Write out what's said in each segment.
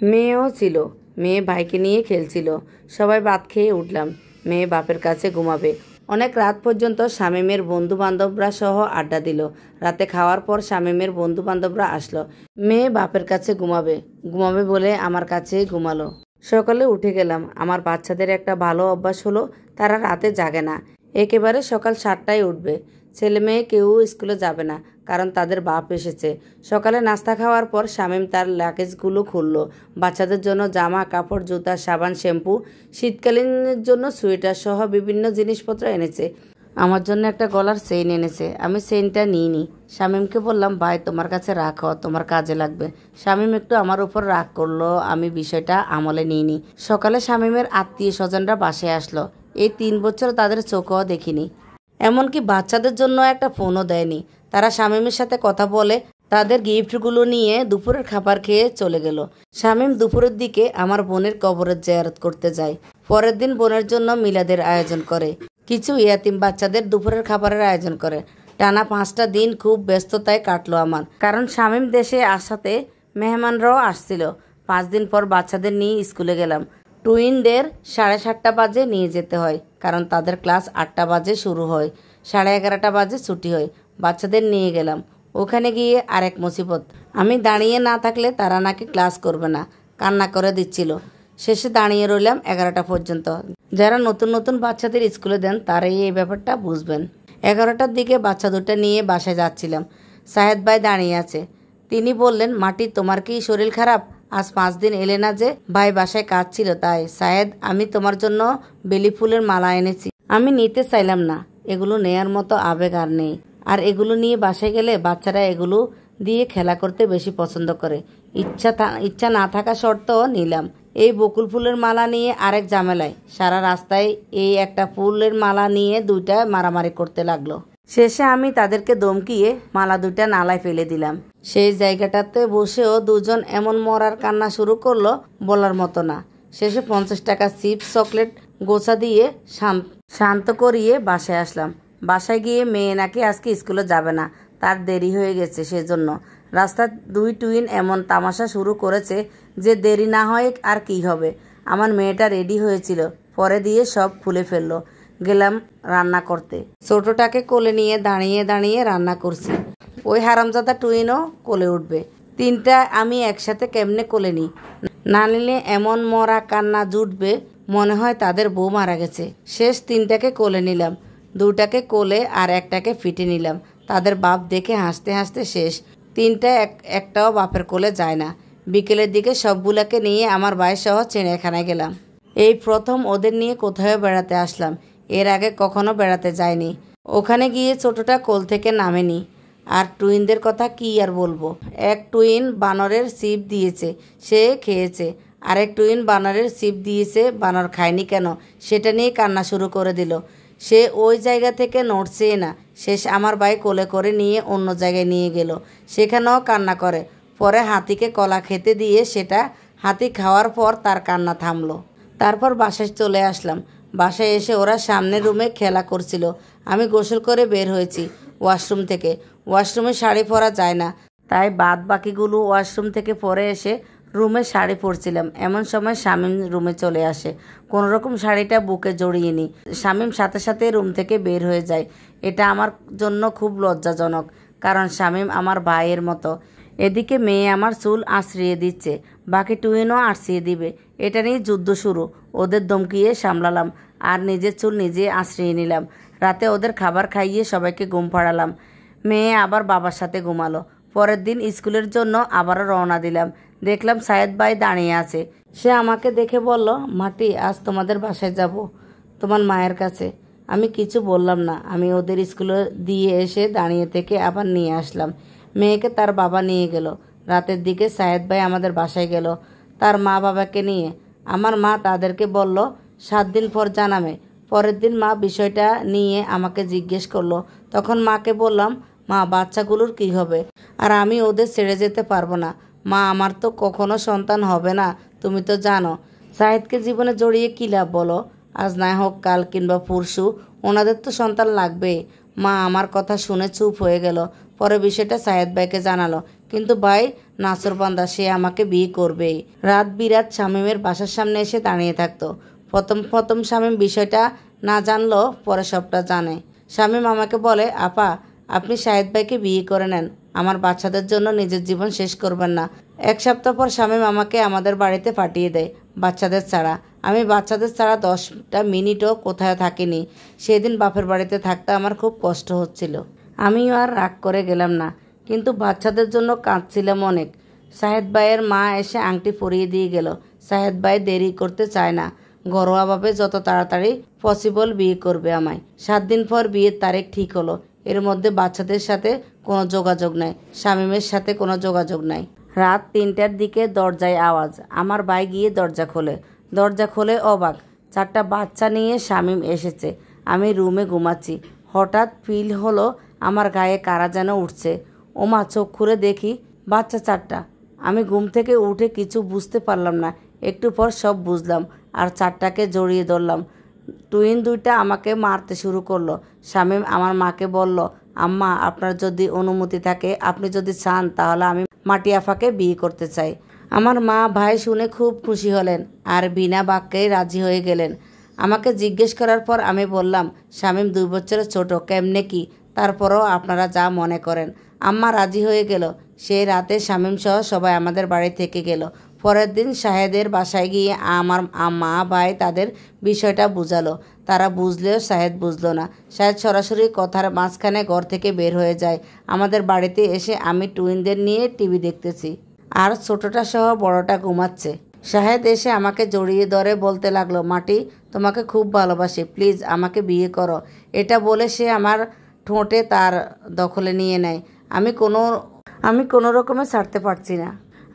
মেয়েও ছিল। মেয়ে ভাইকে নিয়ে খেলছিল। সবাই ভাত খেয়ে উঠলাম। মেয়ে বাপের কাছে ঘুমাবে। অনেক রাত পর্যন্ত শামীমের বন্ধু বান্ধবরা সহ আড্ডা দিল। রাতে খাওয়ার পর শামীমের বন্ধু বান্ধবরা আসলো। মেয়ে বাপের কাছে ঘুমাবে ঘুমাবে বলে আমার কাছেই ঘুমালো। সকালে উঠে গেলাম। আমার বাচ্চাদের একটা ভালো অভ্যাস হলো, তারা রাতে জাগে না। একেবারে সকাল 7টায় উঠবে। ছেলে মেয়ে কেউ স্কুলে যাবে না, কারণ তাদের বাপ এসেছে। সকালে নাস্তা খাওয়ার পর শামীম তার লাগেজগুলো খুলল। বাচ্চাদের জন্য জামা কাপড়, জুতা, সাবান, শ্যাম্পু, শীতকালীনের জন্য সোয়েটার সহ বিভিন্ন জিনিসপত্র এনেছে। আমার জন্য একটা গলার চেইন এনেছে। আমি চেইনটা নিইনি। শামীমকে বললাম, ভাই তোমার কাছে রাখো, তোমার কাজে লাগবে। শামীম একটু আমার উপর রাগ করলো। আমি বিষয়টা আমলে নিইনি। সকালে শামীমের আত্মীয় স্বজনরা বাসায় আসলো। এই 3 বছর তাদের চোখও দেখিনি। এমনকি বাচ্চাদের জন্য একটা ফোনও দেয়নি। তারা শামীমের সাথে কথা বলে তাদের গিফটগুলো নিয়ে দুপুরের খাবার খেয়ে চলে গেল। শামীম দুপুরের দিকে আমার বোনের কবরের জিয়ারত করতে যায়। পরের দিন বোনের জন্য মিলাদের আয়োজন করে। কিছু ইয়াতিম বাচ্চাদের দুপুরের খাবারের আয়োজন করে। টানা 5টা দিন খুব ব্যস্ততায় কাটলো আমার, কারণ শামীম দেশে আসাতে মেহমানরাও আসছিল। 5 দিন পর বাচ্চাদের নিয়ে স্কুলে গেলাম। টুইনদের 7:30 বাজে নিয়ে যেতে হয়, কারণ তাদের ক্লাস 8টা বাজে শুরু হয়, 11:30 বাজে ছুটি হয়। বাচ্চাদের নিয়ে গেলাম। ওখানে গিয়ে আরেক মুসিবত। আমি দাঁড়িয়ে না থাকলে তারা নাকি ক্লাস করবে না, কান্না করে দিচ্ছিল। শেষে দাঁড়িয়ে রইলাম 11টা পর্যন্ত। যারা নতুন নতুন বাচ্চাদের স্কুলে দেন তারাই এই ব্যাপারটা বুঝবেন। 11টার দিকে বাচ্চা দুটো নিয়ে বাসায় যাচ্ছিলাম। সাহেদ ভাই দাঁড়িয়ে আছে। তিনি বললেন, মাটি তোমার কি শরীর খারাপ? আজ 5 দিন এলে না যে? ভাই বাসায় কাজ ছিল তাই। সাহেদ, আমি তোমার জন্য বেলি ফুলের মালা এনেছি। আমি নিতে চাইলাম না। এগুলো নেয়ার মতো আবেগ আর নেই। আর এগুলো নিয়ে বাসায় গেলে বাচ্চারা এগুলো দিয়ে খেলা করতে বেশি পছন্দ করে। ইচ্ছা না থাকা সত্ত্বেও নিলাম। এই বকুল ফুলের মালা নিয়ে আরেক ঝামেলায়। সারা রাস্তায় এই একটা ফুলের মালা নিয়ে দুইটা মারামারি করতে লাগলো। শেষে আমি তাদেরকে ধমকিয়ে মালা দুইটা নালায় ফেলে দিলাম। সেই জায়গাটাতে বসেও দুজন এমন মরার কান্না শুরু করলো, বলার মতো না। শেষে 50 টাকা চিপস চকলেট গোছা দিয়ে শান্ত করিয়ে বাসায় আসলাম। বাসায় গিয়ে মেয়ে নাকি আজকে স্কুলে যাবে না, তার দেরি হয়ে গেছে। সেজন্য রাস্তার 2 টুইন এমন তামাশা শুরু করেছে যে দেরি না হয় আর কি হবে। আমার মেয়েটা রেডি হয়েছিল, পরে দিয়ে সব খুলে ফেললো। গেলাম রান্না করতে। ছোটটাকে কোলে নিয়ে দাঁড়িয়ে দাঁড়িয়ে রান্না করছি। ওই হারামজাদা টুইনও কোলে উঠবে। 3টা আমি একসাথে কেমনে কোলে নিই? না নিলে এমন মরা কান্না জুটবে, মনে হয় তাদের বউ মারা গেছে। শেষ 3টাকে কোলে নিলাম। 2টাকে কোলে আর 1টাকে ফিটে নিলাম। তাদের বাপ দেখে হাসতে হাসতে শেষ। 3টা একটাও বাপের কোলে যায় না। বিকেলের দিকে সবগুলাকে নিয়ে আমার ভাইসহ চিড়িয়াখানায় গেলাম। এই প্রথম ওদের নিয়ে কোথাও বেড়াতে আসলাম। এর আগে কখনো বেড়াতে যায়নি। ওখানে গিয়ে ছোটটা কোল থেকে নামেনি। আর টুইনদের কথা কি আর বলবো। এক টুইন বানরের চিপ দিয়েছে, সে খেয়েছে। আরেক টুইন বানরের চিপ দিয়েছে, বানর খায়নি কেন সেটা নিয়ে কান্না শুরু করে দিল। সে ওই জায়গা থেকে নড়ছে না। শেষ আমার ভাই কোলে করে নিয়ে অন্য জায়গায় নিয়ে গেল, সেখানেও কান্না করে। পরে হাতিকে কলা খেতে দিয়ে সেটা হাতি খাওয়ার পর তার কান্না থামলো। তারপর বাসায় চলে আসলাম। বাসায় এসে ওরা সামনের রুমে খেলা করছিল। আমি গোসল করে বের হয়েছি ওয়াশরুম থেকে। ওয়াশরুমে শাড়ি পরা যায় না, তাই বাদ বাকিগুলো ওয়াশরুম থেকে পরে এসে রুমে শাড়ি পরছিলাম। এমন সময় শামীম রুমে চলে আসে। কোনোরকম শাড়িটা বুকে জড়িয়ে নিই। শামীম সাথে সাথে রুম থেকে বের হয়ে যায়। এটা আমার জন্য খুব লজ্জাজনক, কারণ শামীম আমার ভাইয়ের মতো। এদিকে মেয়ে আমার চুল আঁচড়িয়ে দিচ্ছে, বাকি টুইনও আঁচড়িয়ে দিবে। এটা নিয়ে যুদ্ধ শুরু। ওদের ধমকিয়ে সামলালাম আর নিজের চুল নিজে আঁচড়িয়ে নিলাম। রাতে ওদের খাবার খাইয়ে সবাইকে ঘুম পাড়ালাম। মেয়ে আবার বাবার সাথে ঘুমালো। পরের দিন স্কুলের জন্য আবারও রওনা দিলাম। দেখলাম সায়েদ ভাই দাঁড়িয়ে আছে। সে আমাকে দেখে বলল, মাটি, আজ তোমাদের বাসায় যাব, তোমার মায়ের কাছে। আমি কিছু বললাম না। আমি ওদের স্কুলে দিয়ে এসে দাঁড়িয়ে থেকে আবার নিয়ে আসলাম। মেয়েকে তার বাবা নিয়ে গেল। রাতের দিকে সায়েদ ভাই আমাদের বাসায় গেল তার মা বাবাকে নিয়ে। আমার মা তাদেরকে বলল 7 দিন পর জানাবে। পরের দিন মা বিষয়টা নিয়ে আমাকে জিজ্ঞেস করলো। তখন মাকে বললাম, মা, বাচ্চাগুলোর কি হবে? আর আমি ওদের ছেড়ে যেতে পারবো না। মা, আমার তো কখনো সন্তান হবে না, তুমি তো জানো। সায়েদকে জীবনে জড়িয়ে কী লাভ বলো? আজ না হোক কাল কিংবা পরশু ওনাদের তো সন্তান লাগবে। মা আমার কথা শুনে চুপ হয়ে গেল। পরে বিষয়টা সায়েদ ভাইকে জানালো। কিন্তু ভাই নাছোড়বান্দা, সে আমাকে বিয়ে করবেই। রাত বিরাত শামীমের বাসার সামনে এসে দাঁড়িয়ে থাকতো। প্রথম প্রথম শামীম বিষয়টা না জানলেও পরে সবটা জানে। শামীম আমাকে বলে, আপা আপনি শাহেদ ভাইকে বিয়ে করে নেন, আমার বাচ্চাদের জন্য নিজের জীবন শেষ করবেন না। 1 সপ্তাহ পর শামীম আমাকে আমাদের বাড়িতে পাঠিয়ে দেয় বাচ্চাদের ছাড়া। আমি বাচ্চাদের ছাড়া 10টা মিনিটও কোথাও থাকিনি। সেদিন বাপের বাড়িতে থাকতে আমার খুব কষ্ট হচ্ছিল। আমিও আর রাগ করে গেলাম না, কিন্তু বাচ্চাদের জন্য কাঁদছিলাম অনেক। শাহেদ ভাইয়ের মা এসে আংটি পরিয়ে দিয়ে গেল। শাহেদ ভাই দেরি করতে চায় না, ঘরোয়াভাবে যত তাড়াতাড়ি পসিবল বিয়ে করবে আমায়। 7 দিন পর বিয়ের তারিখ ঠিক হলো। এর মধ্যে বাচ্চাদের সাথে কোনো যোগাযোগ নাই, শামীমের সাথে কোনো যোগাযোগ নাই। রাত 3টার দিকে দরজায় আওয়াজ। আমার ভাই গিয়ে দরজা খোলে অবাক, 4টা বাচ্চা নিয়ে শামীম এসেছে। আমি রুমে ঘুমাচ্ছি, হঠাৎ ফিল হলো আমার গায়ে কারা যেন উঠছে। ওমা, চোখ খুলে দেখি বাচ্চা 4টা। আমি ঘুম থেকে উঠে কিছু বুঝতে পারলাম না, একটু পর সব বুঝলাম আর 4টাকে জড়িয়ে ধরলাম। টুইন 2টা আমাকে মারতে শুরু করলো। শামীম আমার মাকে বলল, আম্মা আপনার যদি অনুমতি থাকে, আপনি যদি চান তাহলে আমি মাটি আফাকে বিয়ে করতে চাই। আমার মা ভাই শুনে খুব খুশি হলেন আর বিনা বাক্যেই রাজি হয়ে গেলেন। আমাকে জিজ্ঞেস করার পর আমি বললাম, শামীম 2 বছরের ছোট, কেমনে কি, তারপরও আপনারা যা মনে করেন। আম্মা রাজি হয়ে গেল। সেই রাতে শামীম সহ সবাই আমাদের বাড়ি থেকে গেল। পরের দিন শাহেদের বাসায় গিয়ে আমার মা ভাই তাদের বিষয়টা বুঝালো। তারা বুঝলেও শাহেদ বুঝলো না। শাহেদ সরাসরি কথার মাঝখানে ঘর থেকে বের হয়ে যায়। আমাদের বাড়িতে এসে আমি টুইনদের নিয়ে টিভি দেখতেছি আর ছোটটা সহ বড়টা ঘুমাচ্ছে। শাহেদ এসে আমাকে জড়িয়ে ধরে বলতে লাগলো, মাটি তোমাকে খুব ভালোবাসি, প্লিজ আমাকে বিয়ে করো। এটা বলে সে আমার ঠোঁটে তার দখলে নিয়ে নেয়। আমি কোনো রকমে ছাড়তে পারছি না।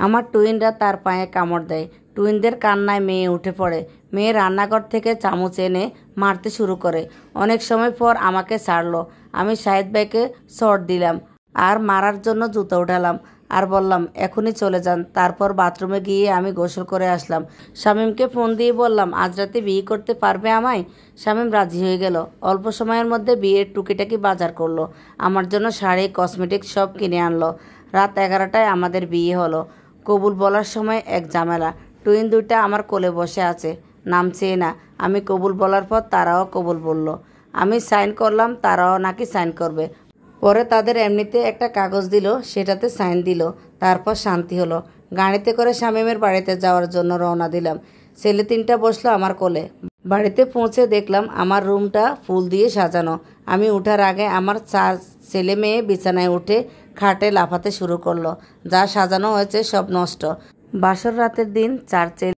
আমার টুইনরা তার পায়ে কামড় দেয়। টুইনদের কান্নায় মেয়ে উঠে পড়ে। মেয়ে রান্নাঘর থেকে চামচ এনে মারতে শুরু করে। অনেক সময় পর আমাকে ছাড়লো। আমি শাহেদ ভাইকে শর্ট দিলাম আর মারার জন্য জুতো উঠালাম আর বললাম, এখনই চলে যান। তারপর বাথরুমে গিয়ে আমি গোসল করে আসলাম। শামীমকে ফোন দিয়ে বললাম, আজ রাতে বিয়ে করতে পারবে আমায়? শামীম রাজি হয়ে গেল। অল্প সময়ের মধ্যে বিয়ের টুকিটাকি বাজার করলো। আমার জন্য শাড়ি, কসমেটিক্স সব কিনে আনলো। রাত 11টায় আমাদের বিয়ে হলো। কবুল বলার সময় এক ঝামেলা। টুইন 2টা আমার কোলে বসে আছে, নামছে না। আমি কবুল বলার পর তারাও কবুল বলল। আমি সাইন করলাম, তারাও নাকি সাইন করবে। পরে তাদের এমনিতে একটা কাগজ দিল, সেটাতে সাইন দিল। তারপর শান্তি হলো। গাড়িতে করে শামীমের বাড়িতে যাওয়ার জন্য রওনা দিলাম। ছেলে 3টা বসলো আমার কোলে। বাড়িতে পৌঁছে দেখলাম আমার রুমটা ফুল দিয়ে সাজানো। আমি উঠার আগে আমার 4 ছেলে মেয়ে বিছানায় উঠে খাটে লাফাতে শুরু করলো। যা সাজানো হয়েছে সব নষ্ট। বাসর রাতের দিন 4 ছেলে